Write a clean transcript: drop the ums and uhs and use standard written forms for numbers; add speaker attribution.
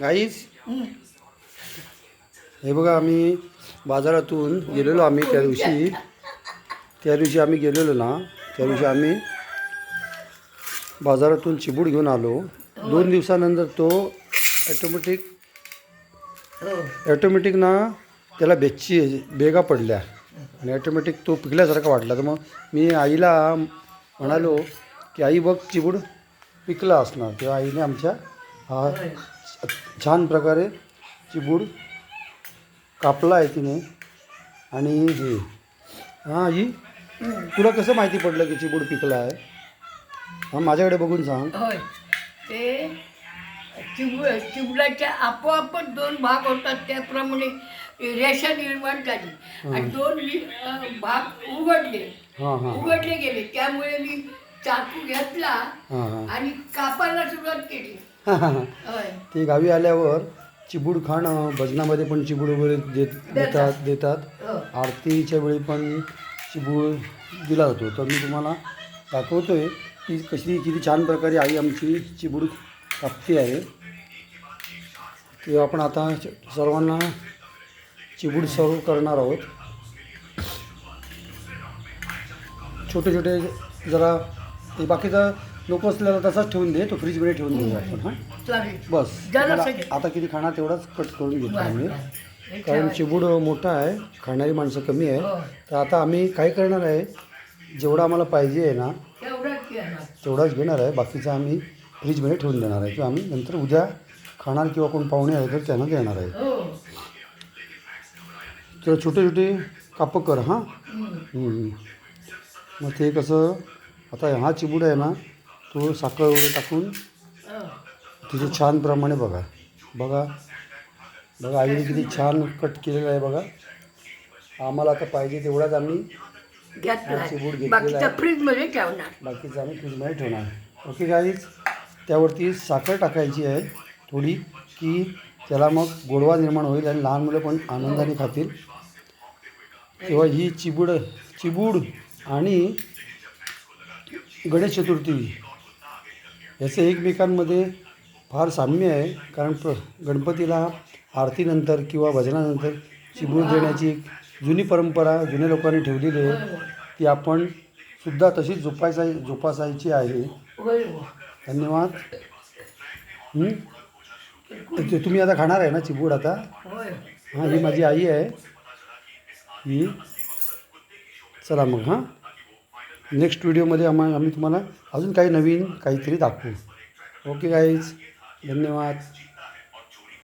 Speaker 1: गाईस हे बघा आम्ही बाजारातून गेलेलो आम्ही त्या दिवशी आम्ही गेलेलो ना त्या दिवशी आम्ही बाजारातून चिबूड घेऊन आलो. 2 दिवसानंतर तो ॲटोमॅटिक ना त्याला बेगा पडल्या आणि ॲटोमॅटिक तो पिकल्यासारखा वाटला. तर मग मी आईला म्हणालो की आई बघ चिबूड पिकला असणार. तेव्हा आईने आमच्या हा छान प्रकारे चिबूड कापला आहे तिने. आणि हे हां ही तुला कसं माहिती पडलं की चिबूड पिकला आहे? हां माझ्याकडे बघून सांग.
Speaker 2: होय ते चिबुडाच्या आपोआपच 2 भाग होतात त्याप्रमाणे रेषा निर्माण झाली आणि 2 भाग उघडले गेले. त्यामुळे मी चाकू घेतला आणि कापायला सुरुवात केली. होय
Speaker 1: ते गावी आल्यावर चिबूड खाणं भजनामध्ये पण चिबूड वगैरे देतात. आरतीच्या वेळी पण चिबूड दिला जातो. तर मी तुम्हाला दाखवतोय की किती छान प्रकारे आई आमची चिबूड कापती आहे. ते आपण आता सर्वांना चिबूड सर्व करणार आहोत. छोटे छोटे जरा ते बाकीचा नको असलेला तसाच ठेवून दे. तो फ्रीजमध्ये ठेवून देऊ आपण. हां बस आता किती खाणार तेवढाच कट करून घेतो आम्ही. कारण चिबूड मोठा आहे, खाणारी माणसं कमी आहे. तर आता आम्ही काय करणार आहे, जेवढा आम्हाला पाहिजे आहे ना तेवढाच घेणार आहे. बाकीचा आम्ही फ्रीजमध्ये ठेवून देणार आहे किंवा आम्ही नंतर उद्या खाणार किंवा कोण पाहुणे आले तर त्यांना देणार आहे. तर छोटे छोटे कापं कर. हां मग ते कसं आता हा चिबूड आहे ना तो साखर वगैरे टाकून तिथे छान प्रमाणे बघा आईने किती छान कट केलेलं आहे बघा. आम्हाला आता पाहिजे तेवढाच आम्ही चिबूड घेतलेला आहे.
Speaker 2: फ्रीजमध्ये ठेवणार.
Speaker 1: बाकीचं आम्ही फ्रीजमध्ये ठेवणार. ओके गाईज त्यावरती साखर टाकायची आहे थोडी की त्याला मग गोडवा निर्माण होईल आणि लहान मुलं पण आनंदाने खातील. तेव्हा ही चिबूड आणि गणेश चतुर्थी याचं एकमेकांमध्ये फार साम्य आहे. कारण गणपतीला आरतीनंतर किंवा भजनानंतर चिबूड देण्याची एक जुनी परंपरा जुन्या लोकांनी ठेवलेली आहे. ती आपण सुद्धा तशीच जोपासायची आहे. धन्यवाद. तुम्ही आता खाणार आहे ना चिबूड आता? हां ही माझी आई आहे ही. चला मग हां नेक्स्ट व्हिडिओमध्ये आम्ही तुम्हाला अजून काही नवीन काहीतरी दाखवू. ओके गाईज धन्यवाद.